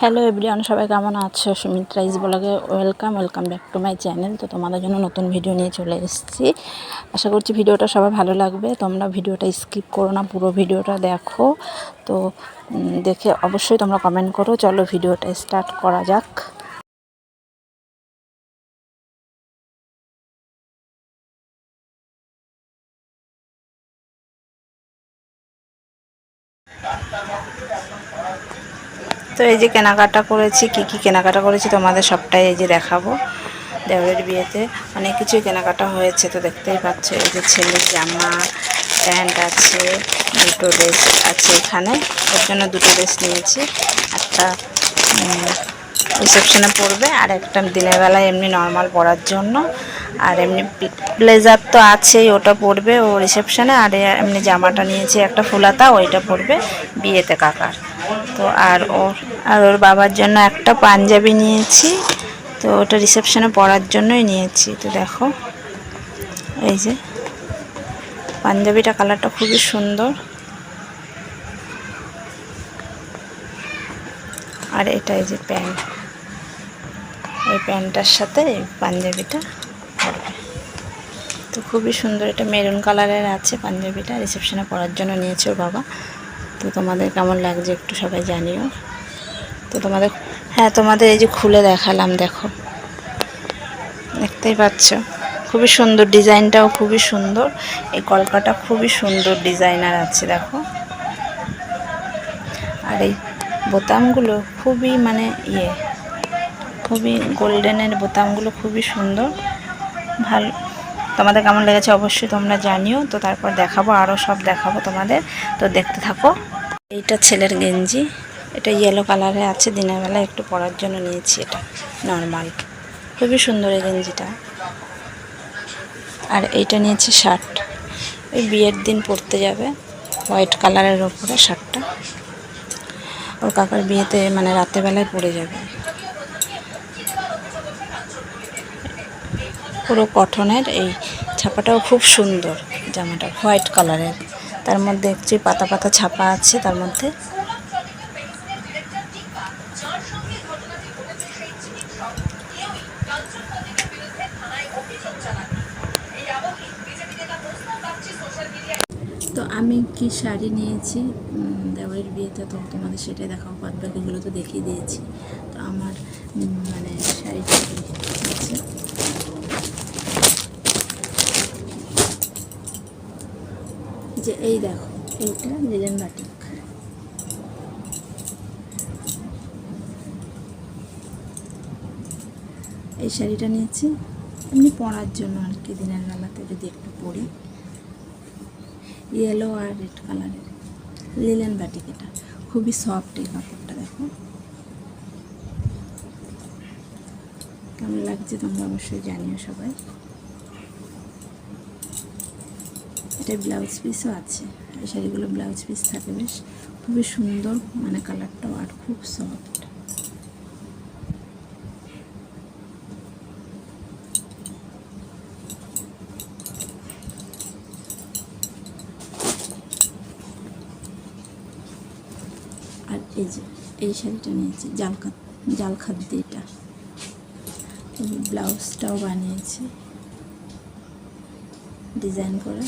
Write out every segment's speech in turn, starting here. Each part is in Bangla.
হ্যালো এভরিওয়ান, সবাই কেমন আছো? সুমিত্রা ইজ ব্লগে welcome back to my channel. তো তোমাদের জন্য নতুন ভিডিও নিয়ে চলে এসেছি। আশা করছি ভিডিওটা সবার ভালো লাগবে। তোমরা ভিডিওটা স্কিপ করো না, পুরো ভিডিওটা দেখো। তো দেখে অবশ্যই তোমরা কমেন্ট করো। চলো ভিডিওটা স্টার্ট করা যাক। তো এই যে কেনাকাটা করেছি, কি কি কেনাকাটা করেছি তোমাদের সবটাই এই যে দেখাবো। দেওরের বিয়েতে অনেক কিছুই কেনাকাটা হয়েছে, তো দেখতেই পাচ্ছ। এই যে ছেলের জামা প্যান্ট আছে, দুটো ড্রেস আছে এখানে। ওর জন্য দুটো ড্রেস নিয়েছি, একটা রিসেপশনে পরবে আর একটা দিনের বেলায় এমনি নর্মাল পরার জন্য। আর এমনি ব্লেজার তো আছেই, ওটা পরবে ও রিসেপশনে। আর এমনি জামাটা নিয়েছি একটা ফুলাতা, ওইটা পরবে বিয়েতে কাকার। তো ওর বাবার জন্য একটা পাঞ্জাবি নিয়েছি, তো ওটা রিসেপশনে পরার জন্যই নিয়েছি। তো দেখো এই যে পাঞ্জাবিটা, কালারটা খুবই সুন্দর। আর এটা এই যে প্যান্ট, এই প্যান্টটার সাথে এই পাঞ্জাবিটা পরবে। তো খুবই সুন্দর, এটা মেরুন কালারের আছে পাঞ্জাবিটা, রিসেপশনে পরার জন্য নিয়েছে ওর বাবা। তো তোমাদের কেমন লাগছে একটু সবাই জানিও। তো তোমাদের এই যে খুলে দেখালাম, দেখো দেখতেই পাচ্ছ খুবই সুন্দর, ডিজাইনটাও খুবই সুন্দর। এই কলকাটা খুবই সুন্দর ডিজাইনার আছে দেখো। আর এই বোতামগুলো খুবই খুবই গোল্ডেনের বোতামগুলো খুবই সুন্দর, ভালো। তোমাদের কেমন লেগেছে অবশ্যই তোমরা জানিও। তো তারপর দেখাবো, আরও সব দেখাবো তোমাদের, তো দেখতে থাকো। এইটা ছেলের গেঞ্জি, এটা ইয়েলো কালারে আছে, দিনের বেলা একটু পরার জন্য নিয়েছি। এটা নর্মাল, খুবই সুন্দর এই গেঞ্জিটা। আর এইটা নিয়েছি শার্ট, ওই বিয়ের দিন পরতে যাবে, হোয়াইট কালারের ওপরে শার্টটা। ওর কাকার বিয়েতে রাতের বেলায় পরে যাবে। পুরো কটনের, এই ছাপাটাও খুব সুন্দর, জামাটা হোয়াইট কালারের, তার মধ্যে একটু পাতা পাতা ছাপা আছে তার মধ্যে। তো আমি কি শাড়ি নিয়েছি দেওয়ারের বিয়েতে, তো তোমাদের সেটাই দেখাবো। বাদ বাকিগুলো তো দেখিয়ে দিয়েছি। তো আমার শাড়িটা আছে, যে এই দেখো, এইটা লিলেন বাটিক। এই শাড়িটা নিয়েছি এমনি পরার জন্য আর কি, দিনের বেলাতে যদি একটু পরি। ইয়েলো আর রেড কালারের লিলেন বাটিক, এটা খুবই সফট এই কাপড়টা। দেখো কেমন লাগছে তোমরা অবশ্যই জানিও সবাই। এটা ব্লাউজ পিসও আছে, এই শাড়িগুলো ব্লাউজ পিস থাকে বেশ, খুবই সুন্দর, কালারটাও আর খুব সফট। আর এই যে এই শাড়িটা নিয়েছি জাল খাদ্দি, এটা ব্লাউজটাও বানিয়েছি ডিজাইন করে।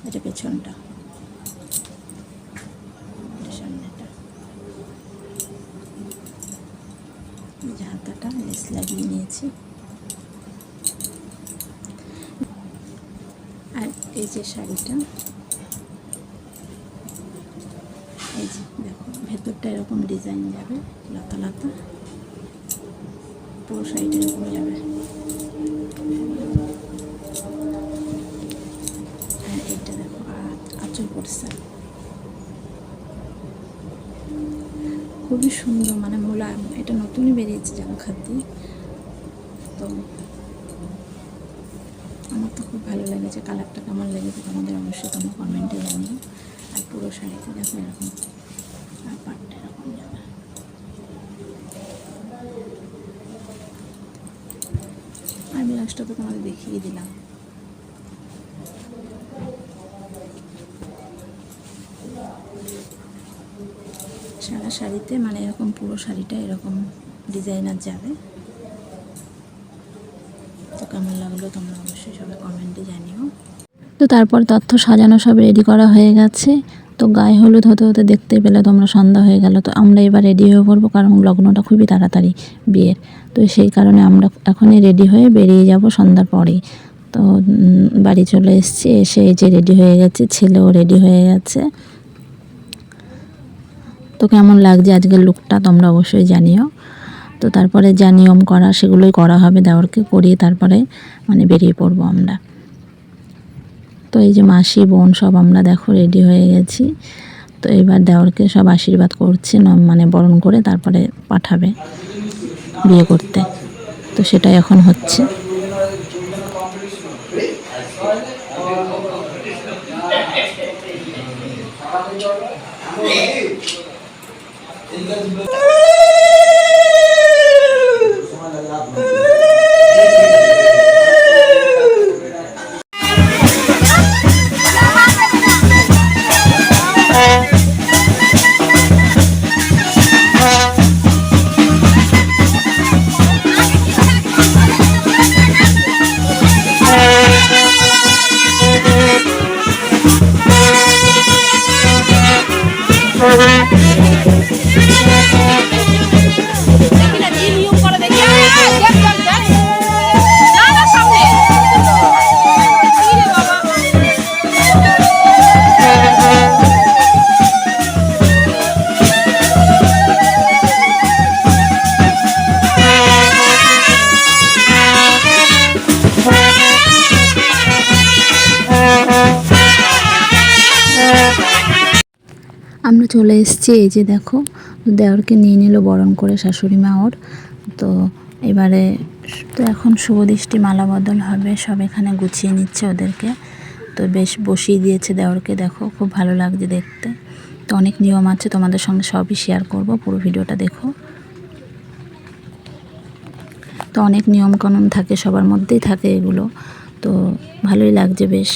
এটা পেছনটা, সামনেটা, হাতাটা লেস লাগিয়ে নিয়েছি। আর এই যে শাড়িটা, এই যে দেখো ভেতরটা এরকম ডিজাইন যাবে, লতা লতা, পুরো শাড়িটা এরকম যাবে। আর এইটা দেখো আঁচল পড়ছে, খুবই সুন্দর, মোলায়েম। এটা নতুনই বেরিয়েছে জাল খাদ্দি, তো আমার তো খুব ভালো লেগেছে। কালারটা কেমন লেগেছে তোমাদের অবশ্যই তোমরা কমেন্টে জানিও। আর পুরো শাড়িতে দেখো এরকম, আর পাটটা এরকম যাবে। আর ব্লাউজটা তো তোমাদের দেখিয়ে দিলাম। শাড়িতে, মানে এরকম পুরো শাড়িটা এরকম ডিজাইনার যাবে। তো কেমন লাগলো তোমরা অবশ্যই সবাই কমেন্টে জানিও। তো তারপর তথ্য সাজানো সব রেডি করা হয়ে গেছে। তো গায়ে হলুদ হতে হতে দেখতে পেলে তোমরা সন্ধ্যা হয়ে গেল। তো আমরা এবার রেডি হয়ে পড়বো, কারণ লগ্নটা খুবই তাড়াতাড়ি বিয়ের। তো সেই কারণে আমরা এখনই রেডি হয়ে বেরিয়ে যাব সন্ধ্যার পরেই। তো বাড়ি চলে এসেছি, এসে এই যে রেডি হয়ে গেছে, ছেলেও রেডি হয়ে গেছে। তো কেমন লাগছে আজকের লুকটা তোমরা অবশ্যই জানিও। তো তারপরে যা নিয়ম করা সেগুলোই করা হবে, দেওরকে করিয়ে তারপরে মানে বেরিয়ে পড়বো আমরা। তো এই যে মাসি বোন সব আমরা দেখো রেডি হয়ে গেছি। তো এবার দেওরকে সব আশীর্বাদ করছে, মানে বরণ করে তারপরে পাঠাবে বিয়ে করতে। তো সেটাই এখন হচ্ছে। আমরা চলে এসেছি, এই যে দেখো দেওরকে নিয়ে নিল বরণ করে শাশুড়ি মা ওর। তো এবারে তো এখন শুভ দৃষ্টি মালা বদল হবে, সব এখানে গুছিয়ে নিচ্ছে ওদেরকে। তো বেশ বসিয়ে দিয়েছে দেওরকে, দেখো খুব ভালো লাগছে দেখতে। তো অনেক নিয়ম আছে, তোমাদের সঙ্গে সবই শেয়ার করব, পুরো ভিডিওটা দেখো। তো অনেক নিয়মকানুন থাকে, সবার মধ্যেই থাকে এগুলো। তো ভালোই লাগছে বেশ।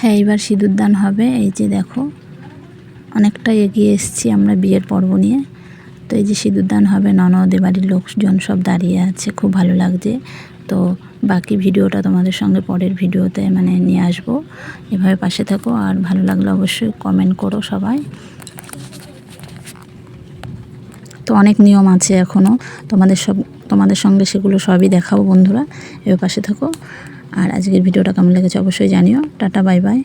হ্যাঁ, এবার সিঁদুরদান হবে। এই যে দেখো অনেকটা এগিয়ে এসেছি আমরা বিয়ের পর্ব নিয়ে। তো এই যে সিঁদুরদান হবে, ননদের বাড়ির লোকজন সব দাঁড়িয়ে আছে, খুব ভালো লাগছে। তো বাকি ভিডিওটা তোমাদের সঙ্গে পরের ভিডিওতে মানে নিয়ে আসবো। এভাবে পাশে থাকো, আর ভালো লাগলে অবশ্যই কমেন্ট করো সবাই। তো অনেক নিয়ম আছে এখনও, তোমাদের সঙ্গে সেগুলো সবই দেখাবো বন্ধুরা। এবার পাশে থাকো। আর আজকের ভিডিওটা কেমন লেগেছে অবশ্যই জানিও। Tata, bye bye.